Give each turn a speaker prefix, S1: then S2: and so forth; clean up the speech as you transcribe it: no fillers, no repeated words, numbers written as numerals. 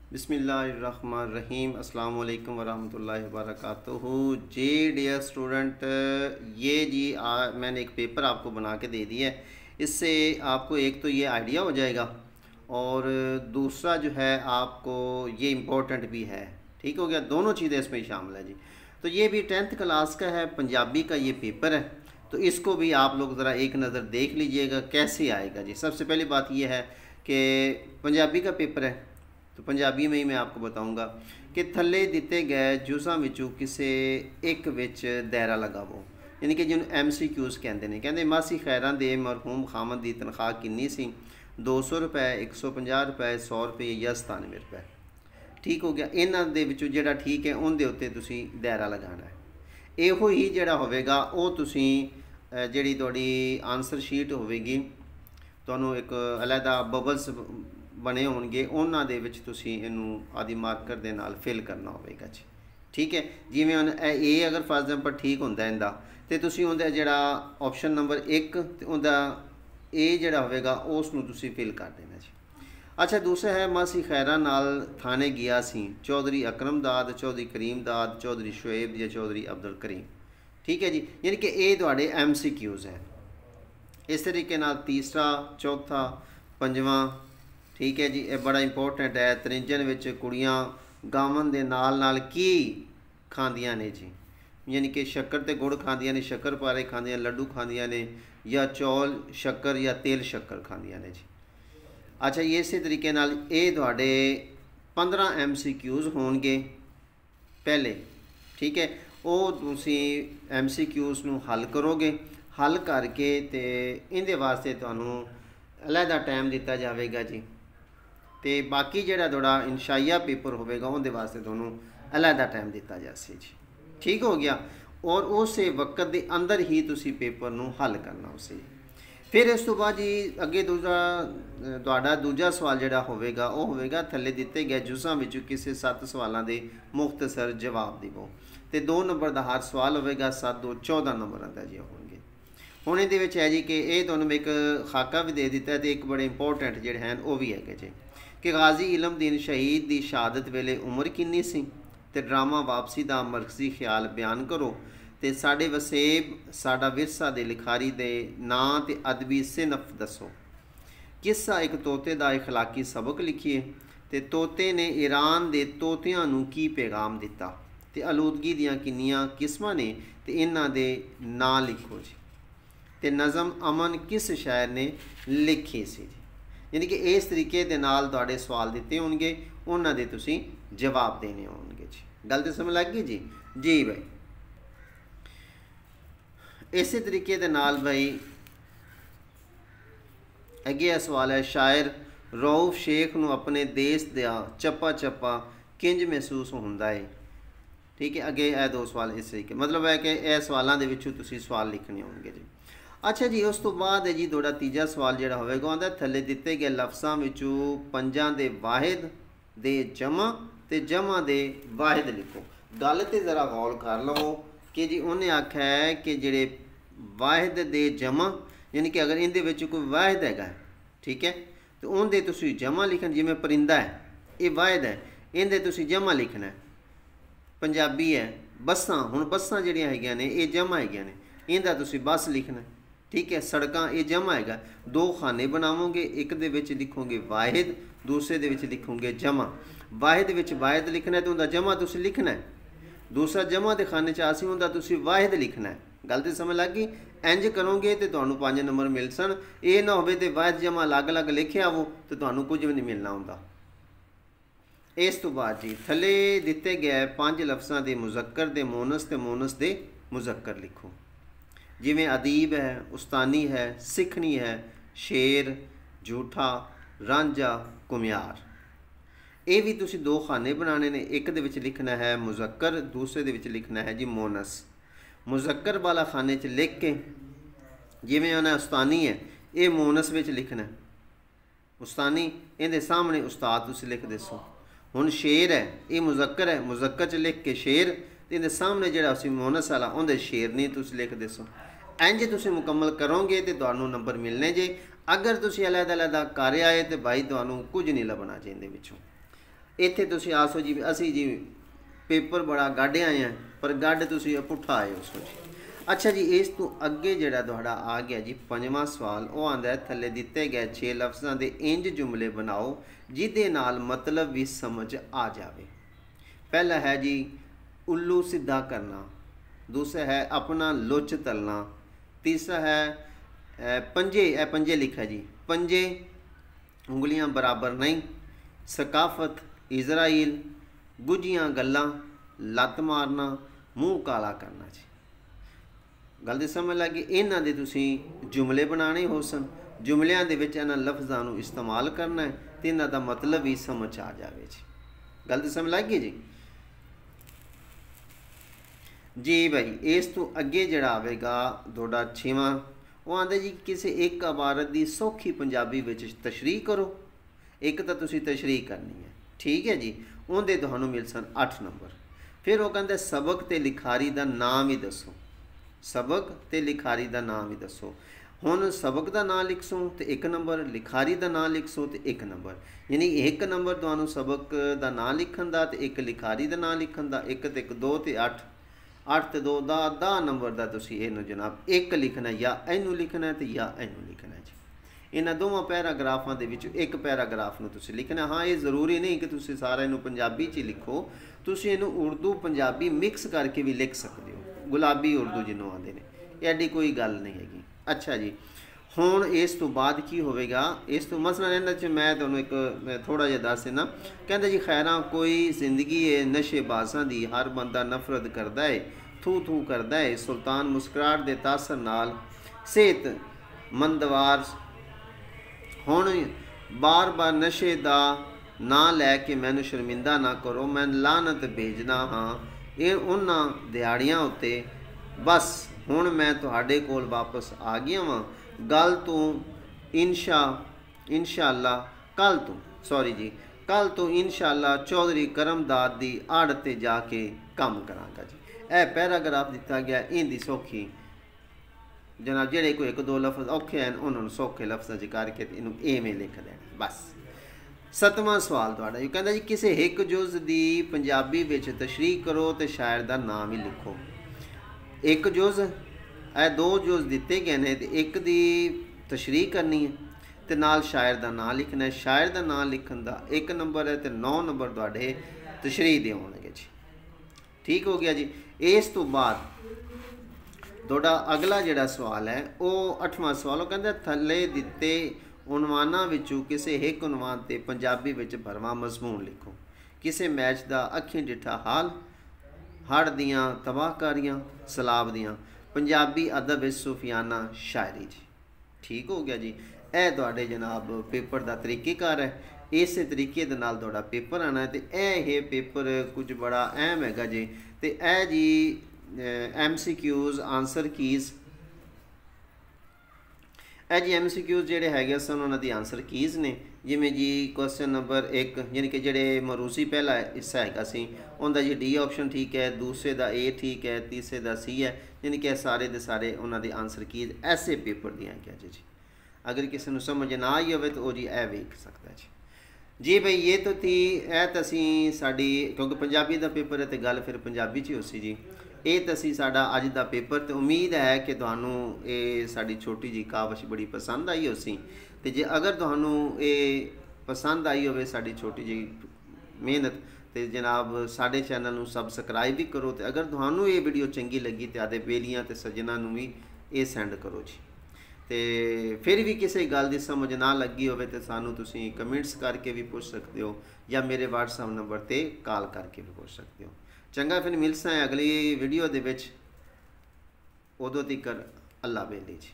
S1: बिस्मिल्लाहिर्रहमानिर्रहीम अस्सलाम वालेकुम वरहमतुल्लाहि वबरकातुहू। जी डियर स्टूडेंट, ये जी मैंने एक पेपर आपको बना के दे दिया है। इससे आपको एक तो ये आइडिया हो जाएगा और दूसरा जो है आपको ये इम्पोर्टेंट भी है। ठीक हो गया, दोनों चीज़ें इसमें शामिल है जी। तो ये भी 10th क्लास का है, पंजाबी का ये पेपर है। तो इसको भी आप लोग ज़रा एक नज़र देख लीजिएगा कैसे आएगा जी। सबसे पहली बात ये है कि पंजाबी का पेपर है, तो पंजाबी में ही मैं आपको बताऊंगा कि थले दिते गए जुज़ां विचों किसे एक विच दायरा लगावो, यानी कि जिन्होंने MCQs कहते हैं। कहते मासी खैरां दे मरहूम खामद की तनख्वाह किन्नी सी? 200 रुपए, 150 रुपए, 100 रुपए या 97 रुपए। ठीक हो गया। इन्हां दे विचों जिहड़ा ठीक है उहदे उत्ते तुसीं दायरा लगाना है। इहो ही जिहड़ा होवेगा ਉਹ ਤੁਸੀਂ ਜਿਹੜੀ ਤੁਹਾਡੀ आंसर शीट ਹੋਵੇਗੀ, ਤੁਹਾਨੂੰ एक अलहदा बबल्स बने होंगे, उन्होंने इनू आदि मार्कर के नाल फिल करना होगा जी। ठीक है, जिमें हम ए अगर फॉर एग्जाम्पल ठीक होंगे इनका, तो तुसी उनका जिहड़ा ऑप्शन नंबर 1 तो उनका ए जिहड़ा होगा उसनू तुसी फिल कर देना जी। अच्छा, दूसरा है मासी खैरा नाल थाने गया सी, चौधरी अकरम दाद, चौधरी करीम दाद, चौधरी शुएब या चौधरी अब्दुल करीम। ठीक है जी, यानी कि ये तुहाडे MCQs है। इस तरीके नाल तीसरा, चौथा, पंजवां, ठीक है जी, ये बड़ा इंपोर्टेंट है। तरिंजन विच कुड़ियाँ गावन दे नाल नाल की खांदियां ने जी, यानी कि शक्कर ते गुड़ खांदियां ने, शक्कर पारे खांदियां, लड्डू खांदियां ने, या चौल शक्कर या तेल शक्कर खांदियां ने जी। अच्छा, ये इस तरीके नाल ये तुहाडे 15 MCQs होणगे पहले। ठीक है, वो तुसी MCQs नू हल करोगे, हल करके ते इहदे वास्ते तुहानू अलहदा टाइम दिता जाएगा जी। तो बाकी जिहड़ा थोड़ा इंशाइया पेपर होगा उहदे वास्ते तुहानू अलहदा टाइम दिता जासे जी। ठीक हो गया, और उस वक्त के अंदर ही तुसी पेपर नू हल करना उसे। फिर इस तो बाद जी अगे दूजा सवाल जिहड़ा होगा वह होगा थले दिते गए जुज़ां विचों किसी 7 सवालों के मुख्तसर जवाब देवो। तो 2 नंबर का हर सवाल होगा, 7 2 14 नंबर का जी होंगे। हुण इहदे विच है जी कि ये तुहानू एक खाका भी दे दिता है, तो एक बड़े इंपोर्टेंट जिहड़े हैं वह भी है जी कि गाजी इलमदीन शहीद की शहादत वेले उम्र किन्नी सी, ते ड्रामा वापसी का मरकजी ख्याल बयान करो, तो साडे वसेब साडा विरसा दे लिखारी दे नां ते अदबी सिनफ दसो। किस्सा एक तोते का इखलाकी सबक लिखिए, तो तोते ने ईरान के तोतियां नू की पैगाम दिता, तो आलूदगी दियाँ किन्नियां किस्मां ने, तो इन्हां दे नां लिखो जी। तो नज़म अमन किस शायर ने लिखी सी जी। यानी कि इस तरीके दे नाल तुहाडे सवाल दिते होंगे, उन्हां दे तुसीं जवाब देने होंगे जी। गल तो समझ लग गई जी? जी भाई, इस तरीके दे नाल भाई अगे सवाल है, शायर रऊफ शेख नू अपने देश दा चप्पा चप्पा किंज महसूस होंदा है। ठीक है, अगे यह 2 सवाल इस तरीके, मतलब है कि यह सवालों के विचों तुसीं सवाल लिखने होंगे जी। अच्छा जी, उस तो बाद है जी थोड़ा तीजा सवाल जिहड़ा होवेगा आंदा थले दिते गए लफ्ज़ां विचों पंजां दे वाहिद दे जमा ते जमा दे वाहिद लिखो। गल ते ज़रा गौर कर लो कि जी उन्हें आख्या है कि जिहड़े वाहिद दे जमा, यानी कि अगर इहदे विच कोई वाहिद हैगा, ठीक है, तो उहदे तुसीं जमा लिखना। जिवें परिंदा है ये वाहिद है, इहदे तुसीं जमा लिखना है। पंजाबी है बसां, हुण बसां जिहड़ियां हैगियां ने ये जमा हैगियां ने, इहदा तुसीं बस लिखना है। ठीक है, सड़कां ये जमा हैगा। 2 खाने बनावोगे, एक दे विच लिखोगे वाहिद, दूसरे दे विच लिखोगे जमा। वाहिद विच वाहिद लिखना है तो उनका जमा तुसीं लिखना है, दूसरा जमा के खाने च आसी उनका तुसीं वाहिद लिखना है। गल तो समझ लग गई? इंज करोगे तो तुहानू 5 नंबर मिल सन। ये ना होवे तो वाहिद जमा अलग अलग लिखे आवो तो तुहानू कुछ भी नहीं मिलना होंदा। इस तो बाद जी थले दिते गए 5 लफ्ज़ां दे मुज़क्कर दे मोनस ते मोनस दे मुज़क्कर लिखो। जिमें अदीब है, उस्तानी है, सिखनी है, शेर, झूठा, रांझा, कुम्यार। ये भी तुसीं 2 खाने बनाने ने, एक दे विच लिखना है मुज़क्कर, दूसरे दे विच लिखना है जी मोनस। मुज़क्कर वाला खाने च लिख के जिमें उन्हें उस्तानी है ये मोनस विच लिखना है, उस्तानी इहदे सामने उस्ताद तुसीं लिख दसो। हुण शेर है ये मुज़क्कर है, मुज़क्कर च लिख के शेर, इहदे सामने जिहड़ा उसी मोनस वाला उहदे शेर नहीं तुसीं लिख दसो। इंज तुसीं मुकम्मल करोगे तो तुहानू नंबर मिलने जे। अगर तुसीं अलहदा अलहदा कर आए तो भाई तुहानू कुछ नहीं लभना जी इहदे विचों। इत्थे तुसीं आसो जी असी जी पेपर बड़ा गढ़ आए हैं, पर गढ़ तुसीं पुट्ठा आए हो सो जी। अच्छा जी, इस तो अगे जिहड़ा तुहाडा आ गया जी पंजवां सवाल, वो आंदा है थल्ले दिते गए 6 लफ्ज़ां दे इंज जुमले बनाओ जिहदे नाल मतलब भी समझ आ जावे। पहला है जी उल्लू सीधा करना, दूसरा है अपना लुच तलना, तीसरा है पंजे लिखा जी, पंजे उंगलियां बराबर नहीं, सकाफत, इजराइल, गुझियां गल्लां, लत मारना, मूँह काला करना जी। गल तो समझ लगी। इन्हां दे तुसीं जुमले बनाने हो सन, जुमलियां दे विच इन्हां लफ्ज़ां नूं इस्तेमाल करना है तो इन्हां दा मतलब भी समझ आ जाए जी। गल तो समझ लग गई जी। जी भाई, इस तो अगे जड़ा आवेगा थोड़ा 6वां, वो आंदा जी किसी एक इबारत की सौखी पंजाबी विच तशरीह करो। एक तो तुसीं तशरीह करनी है, ठीक है जी। उनके तुहानूं मिल सन 8 नंबर। फिर वो कहते सबक ते लिखारी का नाम ही दसो, सबक ते लिखारी का नाम ही दसो। हुण सबक का नाम लिखसो तो 1 नंबर, लिखारी का नाम लिखसो तो 1 नंबर, यानी 1 नंबर तुहानूं सबक का नाम लिखण दा ते 1 लिखारी का नाम लिखण दा। 1 ते 1 2 ते 8, 8 ते 2 10 नंबर का तुसीं इहनूं जनाब एक लिखना, या इनू लिखना है तो या इनू लिखना जी। इन्हां दोवां पैराग्राफां दे विच एक पैराग्राफ नूं तुसीं लिखना। हाँ, ये जरूरी नहीं कि तुसीं सारा इनू पंजाबी च लिखो, तुसीं इनू उर्दू पंजाबी मिक्स करके भी लिख सकते हो, गुलाबी उर्दू जिन्हों आते हैं, एडी कोई गल नहीं हैगी। अच्छा जी, हुण इस तो बाद की होवेगा, इस तो मसलन इन्हां च मैं तुहानूं एक थोड़ा जिहा दस देना। कहंदे जी खैरां कोई जिंदगी है नशेबाजां दी, हर बंदा नफरत करदा है, थू थू करदा है, सुल्तान मुस्कुराहट दे तासर नाल सेहत मंदवार। हुण बार बार नशे दा ना लैके मैनू शर्मिंदा ना करो, मैं लानत भेजना हाँ ਇਹ ਉਹਨਾਂ ਦਿਹਾੜੀਆਂ ਉੱਤੇ। बस हुण मैं तुहाडे कोल वापस आ गया वां, गल तू इंशाअल्लाह कल तू कल तू इंशाअल्लाह चौधरी करमदाद दी आड़ ते जाके काम करांगा जी। यह पैराग्राफ दिता गया, इनकी सौखी जनाब जेड़े कोई 1-2 लफ्ज़ औखे हैं उन्होंने सौखे लफ्ज़ां च करके इनू एवें लिख देना बस। 7वां सवाल तुहाडा ये कहंदा जी किसी एक जुज़ की पंजाबी विच तशरीह करो तो शायर का नाम ही लिखो। एक जुज़ ए 2 जुज़ दिते गए हैं तो एक की तशरीह करनी है तो नाल शायर का नाम लिखना है। शायर का नाम लिखण का 1 नंबर है तो 9 नंबर तुहाडे तशरीह दे आउणगे जी। ठीक हो गया जी। इस तो बाद तुहाडा अगला जिहड़ा सवाल है वो 8वां सवाल, वो कहंदा थल्ले दिते उनवानां विचों किसी एक उनवान ते पंजाबी विच भरवां मज़मून लिखो। किसी मैच का अखीं डिठा हाल, हड़ दियाँ तबाहकारियाँ, सलाब दियाँ, पंजाबी अदब विच सूफियाना शायरी जी। ठीक हो गया जी। यह तुहाडे जनाब पेपर का तरीक़ेकार है, इस तरीके दे नाल तुहाडा पेपर आना है। तो यह पेपर कुछ बड़ा अहम हैगा जी। तो यह जी MCQs आंसर कीज़, ਇਹ जी MCQs ਜਿਹੜੇ ਹੈਗੇ ਸਨ ਉਹਨਾਂ ਦੀ ਆਨਸਰ ਕੀਜ਼ ਨੇ। ਜਿਵੇਂ ਜੀ क्वेश्चन नंबर 1 यानी कि ਜਿਹੜੇ ਮਰੂਸੀ ਪਹਿਲਾ ਹਿੱਸਾ ਹੈਗਾ ਸੀ ਉਹਦਾ जी D ऑप्शन ठीक है, दूसरे का A ठीक है, तीसरे का C है, यानी कि सारे के सारे उन्होंने आंसर कीज ऐसे पेपर दिया गया जी। अगर किसी को समझ ना आई हो तो वो जी ए वेख सकता है जी। भाई ये तो थी तो असी साड़ी, क्योंकि पंजाबी का पेपर है तो गल फिर पंजाबी च हो सी जी। ये तो असी साडा अज का पेपर, तो उम्मीद है कि तुहानू ये साड़ी छोटी जी कावश बड़ी पसंद आई हो सी। तो जे अगर तुहानू ये पसंद आई हो साड़ी छोटी जी मेहनत, तो जनाब साडे चैनल नू सबसक्राइब भी करो। तो अगर तुहानू ये वीडियो चंगी लगी तो आदे बेलियां तो सज्जना नू भी ये सेंड करो जी। तो फिर भी किसी गल की समझ ना लगी हो तो सानू तुसीं कमेंट्स करके भी पूछ सकते हो, या मेरे WhatsApp नंबर पर कॉल करके भी पूछ सकते हो। चंगा, फिर मिलसा है अगली वीडियो दे विच, उदों तक अल्लाह बेली जी।